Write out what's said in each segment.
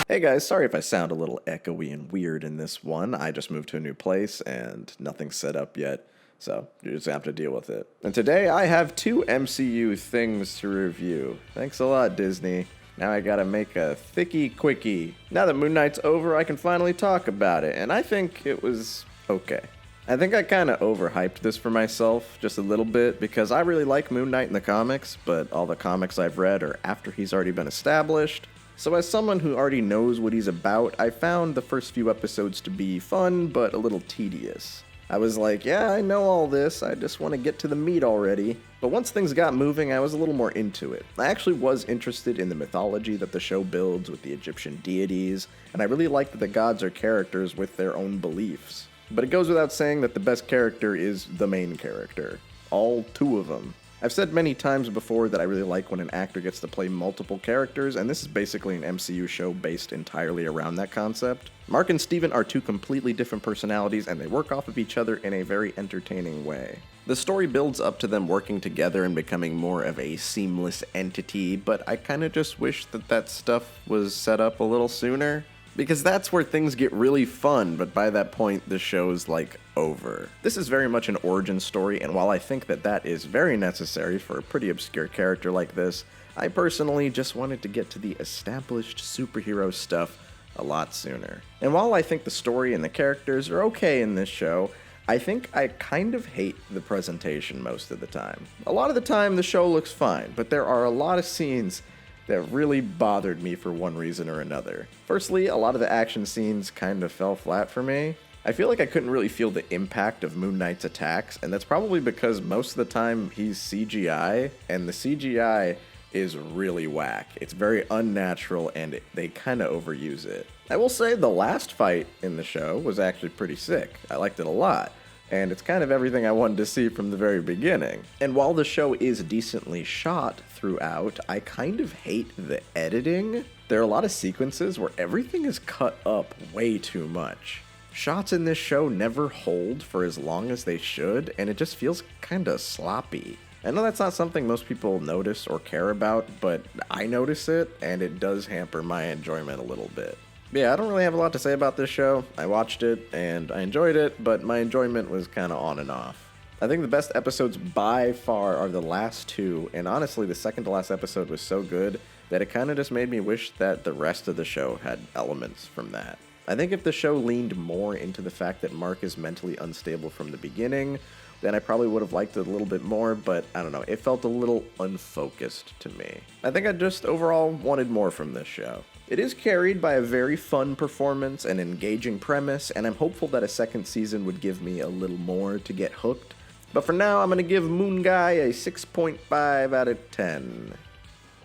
Hey guys, sorry if I sound a little echoey and weird in this one. I just moved to a new place and nothing's set up yet, so you just have to deal with it. And today I have two MCU things to review. Thanks a lot, Disney. Now I gotta make a thickie quickie. Now that Moon Knight's over, I can finally talk about it, and I think it was okay. I think I kinda overhyped this for myself just a little bit because I really like Moon Knight in the comics, but all the comics I've read are after he's already been established. So as someone who already knows what he's about, I found the first few episodes to be fun, but a little tedious. I was like, yeah, I know all this, I just want to get to the meat already. But once things got moving, I was a little more into it. I actually was interested in the mythology that the show builds with the Egyptian deities, and I really like that the gods are characters with their own beliefs. But it goes without saying that the best character is the main character. All two of them. I've said many times before that I really like when an actor gets to play multiple characters, and this is basically an MCU show based entirely around that concept. Mark and Steven are two completely different personalities, and they work off of each other in a very entertaining way. The story builds up to them working together and becoming more of a seamless entity, but I kinda just wish that stuff was set up a little sooner. Because that's where things get really fun, but by that point, the show's over. This is very much an origin story, and while I think that is very necessary for a pretty obscure character like this, I personally just wanted to get to the established superhero stuff a lot sooner. And while I think the story and the characters are okay in this show, I think I kind of hate the presentation most of the time. A lot of the time, the show looks fine, but there are a lot of scenes that really bothered me for one reason or another. Firstly, a lot of the action scenes kind of fell flat for me. I feel like I couldn't really feel the impact of Moon Knight's attacks, and that's probably because most of the time he's CGI, and the CGI is really whack. It's very unnatural, and they kind of overuse it. I will say the last fight in the show was actually pretty sick. I liked it a lot. And it's kind of everything I wanted to see from the very beginning. And while the show is decently shot throughout, I kind of hate the editing. There are a lot of sequences where everything is cut up way too much. Shots in this show never hold for as long as they should, and it just feels kinda sloppy. I know that's not something most people notice or care about, but I notice it, and it does hamper my enjoyment a little bit. Yeah, I don't really have a lot to say about this show. I watched it, and I enjoyed it, but my enjoyment was kind of on and off. I think the best episodes by far are the last two, and honestly, the second to last episode was so good that it kind of just made me wish that the rest of the show had elements from that. I think if the show leaned more into the fact that Mark is mentally unstable from the beginning, then I probably would have liked it a little bit more, but I don't know, it felt a little unfocused to me. I think I just overall wanted more from this show. It is carried by a very fun performance and engaging premise, and I'm hopeful that a second season would give me a little more to get hooked. But for now, I'm going to give Moon Guy a 6.5 out of 10.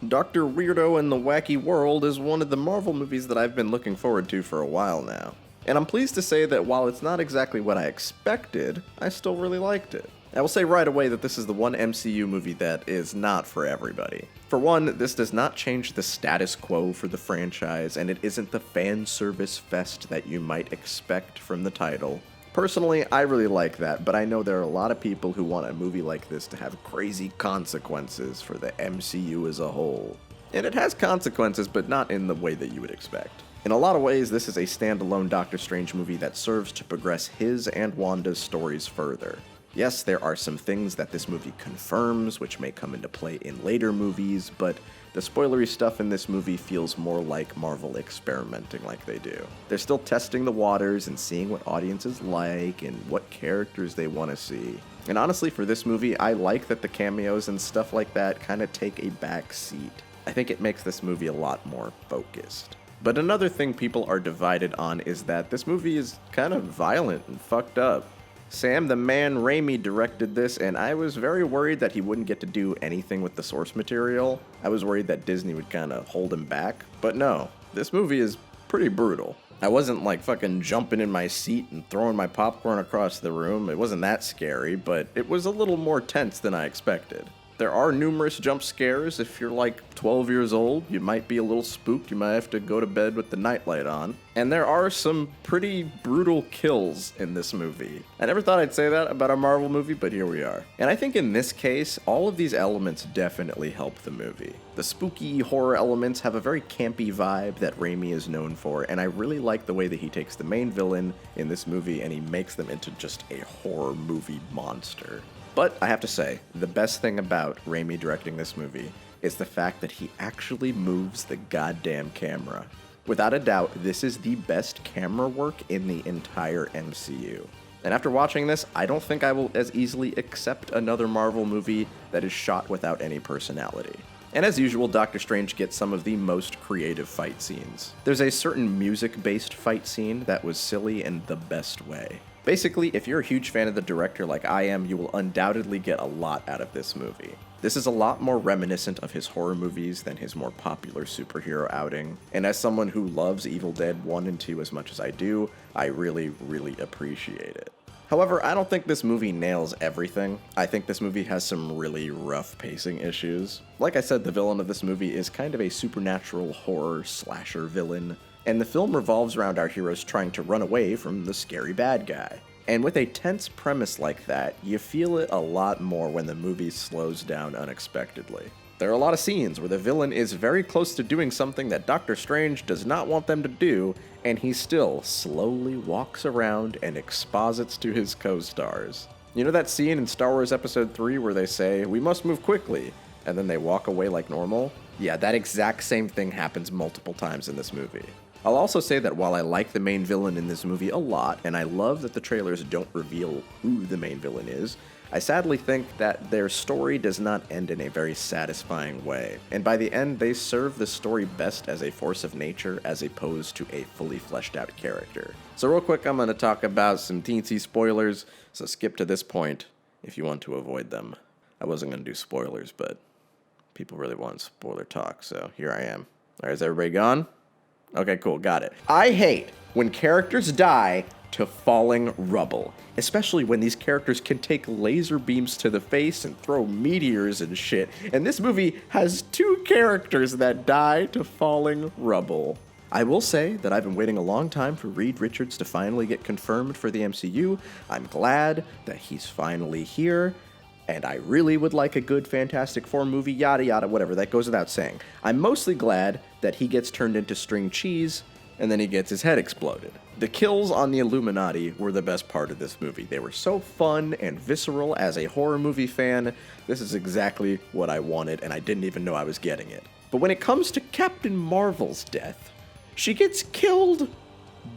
Dr. Weirdo and the Wacky World is one of the Marvel movies that I've been looking forward to for a while now. And I'm pleased to say that while it's not exactly what I expected, I still really liked it. I will say right away that this is the one MCU movie that is not for everybody. For one, this does not change the status quo for the franchise, and it isn't the fan service fest that you might expect from the title. Personally, I really like that, but I know there are a lot of people who want a movie like this to have crazy consequences for the MCU as a whole. And it has consequences, but not in the way that you would expect. In a lot of ways, this is a standalone Doctor Strange movie that serves to progress his and Wanda's stories further. Yes, there are some things that this movie confirms, which may come into play in later movies, but the spoilery stuff in this movie feels more like Marvel experimenting like they do. They're still testing the waters and seeing what audiences like and what characters they want to see. And honestly, for this movie, I like that the cameos and stuff like that kind of take a back seat. I think it makes this movie a lot more focused. But another thing people are divided on is that this movie is kind of violent and fucked up. Sam the Man Raimi directed this, and I was very worried that he wouldn't get to do anything with the source material. I was worried that Disney would kind of hold him back, but no, this movie is pretty brutal. I wasn't fucking jumping in my seat and throwing my popcorn across the room. It wasn't that scary, but it was a little more tense than I expected. There are numerous jump scares. If you're like 12 years old, you might be a little spooked. You might have to go to bed with the nightlight on. And there are some pretty brutal kills in this movie. I never thought I'd say that about a Marvel movie, but here we are. And I think in this case, all of these elements definitely help the movie. The spooky horror elements have a very campy vibe that Raimi is known for, and I really like the way that he takes the main villain in this movie and he makes them into just a horror movie monster. But I have to say, the best thing about Raimi directing this movie is the fact that he actually moves the goddamn camera. Without a doubt, this is the best camera work in the entire MCU. And after watching this, I don't think I will as easily accept another Marvel movie that is shot without any personality. And as usual, Doctor Strange gets some of the most creative fight scenes. There's a certain music-based fight scene that was silly in the best way. Basically, if you're a huge fan of the director like I am, you will undoubtedly get a lot out of this movie. This is a lot more reminiscent of his horror movies than his more popular superhero outing, and as someone who loves Evil Dead 1 and 2 as much as I do, I really appreciate it. However, I don't think this movie nails everything. I think this movie has some really rough pacing issues. Like I said, the villain of this movie is kind of a supernatural horror slasher villain, and the film revolves around our heroes trying to run away from the scary bad guy. And with a tense premise like that, you feel it a lot more when the movie slows down unexpectedly. There are a lot of scenes where the villain is very close to doing something that Doctor Strange does not want them to do, and he still slowly walks around and exposits to his co-stars. You know that scene in Star Wars Episode 3 where they say, "We must move quickly," and then they walk away like normal? Yeah, that exact same thing happens multiple times in this movie. I'll also say that while I like the main villain in this movie a lot, and I love that the trailers don't reveal who the main villain is, I sadly think that their story does not end in a very satisfying way, and by the end they serve the story best as a force of nature as opposed to a fully fleshed out character. So real quick, I'm going to talk about some teensy spoilers, so skip to this point if you want to avoid them. I wasn't going to do spoilers, but people really want spoiler talk, so here I am. Alright, is everybody gone? Okay, cool, got it. I hate when characters die to falling rubble, especially when these characters can take laser beams to the face and throw meteors and shit, and this movie has 2 characters that die to falling rubble. I will say that I've been waiting a long time for Reed Richards to finally get confirmed for the MCU. I'm glad that he's finally here, and I really would like a good Fantastic Four movie, yada yada, whatever, that goes without saying. I'm mostly glad that he gets turned into string cheese, and then he gets his head exploded. The kills on the Illuminati were the best part of this movie. They were so fun and visceral. As a horror movie fan, this is exactly what I wanted, and I didn't even know I was getting it. But when it comes to Captain Marvel's death, she gets killed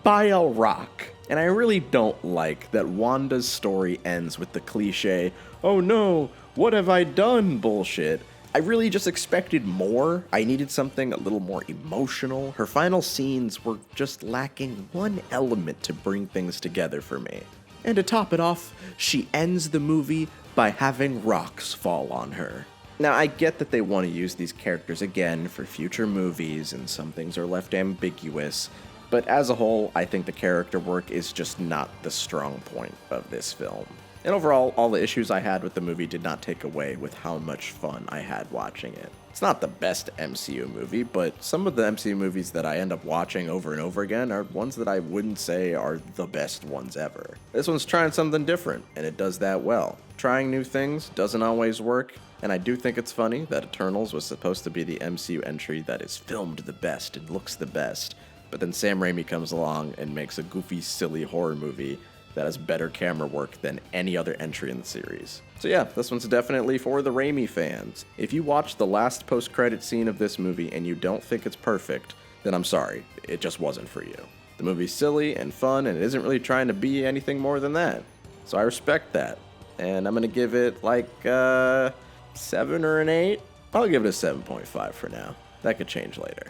by a rock. And I really don't like that Wanda's story ends with the cliche, "Oh no, what have I done?" bullshit. I really just expected more. I needed something a little more emotional. Her final scenes were just lacking one element to bring things together for me. And to top it off, she ends the movie by having rocks fall on her. Now, I get that they want to use these characters again for future movies, and some things are left ambiguous, but as a whole, I think the character work is just not the strong point of this film. And overall, all the issues I had with the movie did not take away with how much fun I had watching it. It's not the best MCU movie, but some of the MCU movies that I end up watching over and over again are ones that I wouldn't say are the best ones ever. This one's trying something different, and it does that well. Trying new things doesn't always work, and I do think it's funny that Eternals was supposed to be the MCU entry that is filmed the best and looks the best, but then Sam Raimi comes along and makes a goofy, silly horror movie that has better camera work than any other entry in the series. So yeah, this one's definitely for the Raimi fans. If you watch the last post-credit scene of this movie and you don't think it's perfect, then I'm sorry, it just wasn't for you. The movie's silly and fun, and it isn't really trying to be anything more than that. So I respect that. And I'm gonna give it like 7 or an 8. I'll give it a 7.5 for now. That could change later.